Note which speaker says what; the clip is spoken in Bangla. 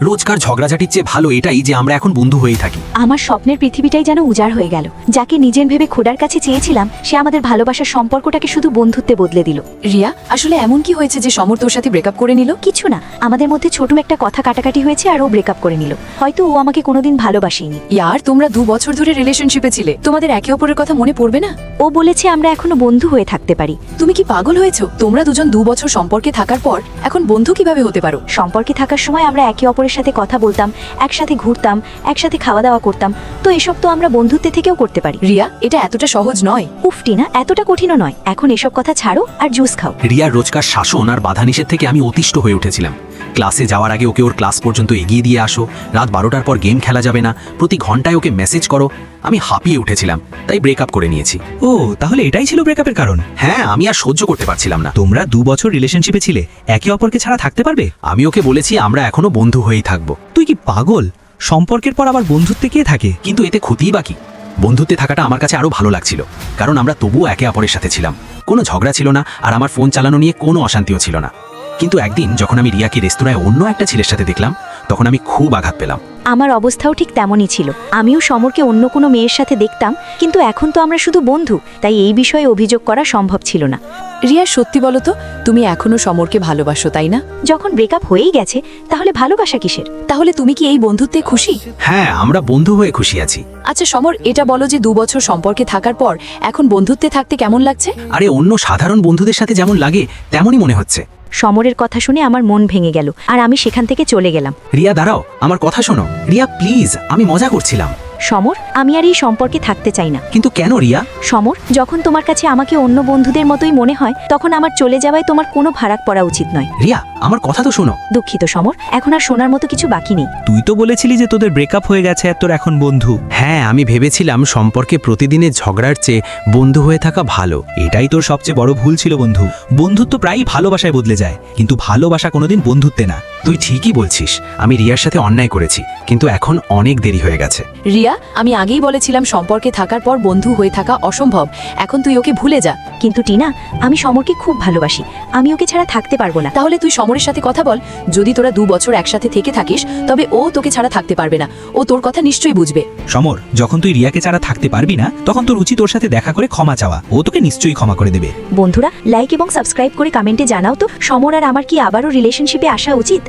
Speaker 1: রোজকার ঝগড়াঝাটির চেয়ে ভালো এটাই যে আমরা এখন বন্ধু হয়েই থাকি।
Speaker 2: আমার স্বপ্নের পৃথিবীটাই যেন উজাড় হয়ে গেল। যাকে নিজের ভেবে খোদার কাছে চেয়েছিলাম সে আমাদের ভালোবাসার সম্পর্কটাকে শুধু বন্ধুত্বে বদলে দিল।
Speaker 3: রিয়া, আসলে এমন কি হয়েছে যে সমর তোর সাথে ব্রেকআপ করে নিল?
Speaker 2: কিছু না, আমাদের মধ্যে ছোট একটা কথা কাটাকাটি হয়েছে আর ও ব্রেকআপ করে নিল। হয়তো ও আমাকে কোনোদিন ভালোবাসেনি।
Speaker 3: ইয়ার, তোমরা 2 বছর ধরে রিলেশনশিপে ছিলে, তোমাদের একে অপরের কথা মনে পড়বে না?
Speaker 2: ও বলেছে আমরা এখনো বন্ধু হয়ে থাকতে পারি।
Speaker 3: তুমি কি পাগল হয়েছো? তোমরা দুজন 2 বছর সম্পর্কে থাকার পর এখন বন্ধু কিভাবে হতে পারো?
Speaker 2: সম্পর্কে থাকার সময় আমরা একে অপরের সাথে কথা বলতাম, একসাথে ঘুরতাম, একসাথে খাওয়া দাওয়া করতাম, তো এসব তো আমরা বন্ধুত্বের থেকেও করতে পারি।
Speaker 3: রিয়া, এটা এতটা সহজ নয়।
Speaker 2: উফটি না, এতটা কঠিনও নয়। এখন এসব কথা ছাড়ো আর জুস খাও।
Speaker 1: রিয়ার রোজকার শাসন আর বাধা নিষেধ থেকে আমি অতিষ্ঠ হয়ে উঠেছিলাম। ক্লাসে যাওয়ার আগে ওকে ওর ক্লাস পর্যন্ত এগিয়ে দিয়ে আসো, রাত 12টার পর গেম খেলা যাবে না, প্রতি ঘন্টায় ওকে মেসেজ করো। আমি হাঁপিয়ে উঠেছিলাম, তাই ব্রেকআপ করে নিয়েছি।
Speaker 4: ও, তাহলে এটাই ছিল ব্রেকআপের কারণ?
Speaker 1: হ্যাঁ, আমি আর সহ্য করতে পারছিলাম না।
Speaker 4: তোমরা 2 বছর রিলেশনশিপে ছিলে, একে অপরকে ছাড়া থাকতে পারবে?
Speaker 1: আমি ওকে বলেছি আমরা এখনো বন্ধু হয়েই থাকবো।
Speaker 4: তুই কি পাগল? সম্পর্কের পর আবার বন্ধুত্বে কে থাকে?
Speaker 1: কিন্তু এতে ক্ষতিই বাকি। বন্ধুত্বে থাকাটা আমার কাছে আরো ভালো লাগছিল, কারণ আমরা তবুও একে অপরের সাথে ছিলাম। কোনো ঝগড়া ছিল না, আর আমার ফোন চালানো নিয়ে কোনো অশান্তিও ছিল না। কিন্তু একদিন যখন আমি রিয়াকে রেস্তোরাঁয় অন্য একটা ছেলের সাথে দেখলাম, তখন আমি খুব আঘাত পেলাম।
Speaker 2: আমার অবস্থাও ঠিক তেমনই ছিল। আমিও সমরকে অন্য কোনো মেয়ের সাথে দেখতাম, কিন্তু এখন তো আমরা শুধু বন্ধু, তাই এই বিষয়ে অভিযোগ করা সম্ভব ছিল না।
Speaker 3: রিয়া, সত্যি বলো তো, তুমি এখনো সমরকে ভালোবাসো, তাই না?
Speaker 2: যখন ব্রেকআপ হয়েই গেছে তাহলে ভালোবাসা কিসের?
Speaker 3: তাহলে তুমি কি এই বন্ধুত্বে খুশি?
Speaker 1: হ্যাঁ, আমরা বন্ধু হয়ে খুশি আছি।
Speaker 3: আচ্ছা সমর, এটা বলো যে 2 বছর সম্পর্কে থাকার পর এখন বন্ধুত্বে থাকতে কেমন লাগছে?
Speaker 1: আরে, অন্য সাধারণ বন্ধুদের সাথে যেমন লাগে তেমনই মনে হচ্ছে।
Speaker 2: সমরের কথা শুনে আমার মন ভেঙে গেল আর আমি সেখান থেকে চলে গেলাম।
Speaker 1: রিয়া, দাঁড়াও, আমার কথা শোনো। রিয়া প্লিজ, আমি মজা করছিলাম।
Speaker 2: সমর, আমি আর এই সম্পর্কে থাকতে চাই না।
Speaker 1: কিন্তু কেন রিয়া?
Speaker 2: সমর, যখন তোমার কাছে আমাকে অন্য বন্ধুদের মতোই মনে হয়, তখন আমার চলে যাওয়ায় তোমার কোনো ফারাক পড়া উচিত নয়।
Speaker 1: রিয়া, আমার কথা তো শোনো।
Speaker 2: দুঃখিত সমর, এখন আর শোনার মতো কিছু বাকি নেই।
Speaker 4: তুই তো বলেছিলি যে তোদের ব্রেকআপ হয়ে গেছে আর তোর এখন বন্ধু।
Speaker 1: হ্যাঁ, আমি ভেবেছিলাম সম্পর্কে প্রতিদিনের ঝগড়ার চেয়ে বন্ধু হয়ে থাকা ভালো।
Speaker 4: এটাই তোর সবচেয়ে বড় ভুল ছিল বন্ধু। বন্ধুত্ব প্রায়ই ভালোবাসায় বদলে যায়, কিন্তু ভালোবাসা কোনোদিন বন্ধুত্বে না।
Speaker 1: তুই ঠিকই বলছিস, আমি রিয়ার সাথে অন্যায় করেছি, কিন্তু এখন অনেক দেরি হয়ে গেছে।
Speaker 3: রিয়া, আমি আগেই বলেছিলাম সম্পর্কে থাকার পর বন্ধু হয়ে থাকা অসম্ভব। এখন তুই ওকে ভুলে যা।
Speaker 2: কিন্তু টিনা, আমি সমরকে খুব ভালোবাসি, আমি ওকে ছাড়া থাকতে পারবো না।
Speaker 3: তাহলে তুই সমরের সাথে কথা বল। যদি তোরা 2 বছর একসাথে থেকে থাকিস, তবে ও তোকে ছাড়া থাকতে পারবে না। ও তোর কথা নিশ্চয়ই বুঝবে।
Speaker 4: সমর, যখন তুই রিয়াকে ছাড়া থাকতে পারবি না, তখন তোর উচিত ওর সাথে দেখা করে ক্ষমা চাওয়া। ও তোকে নিশ্চয়ই ক্ষমা করে দেবে।
Speaker 2: বন্ধুরা, লাইক এবং সাবস্ক্রাইব করে কমেন্টে জানাও তো, সমর আর আমার কি আবারও রিলেশনশিপে আসা উচিত?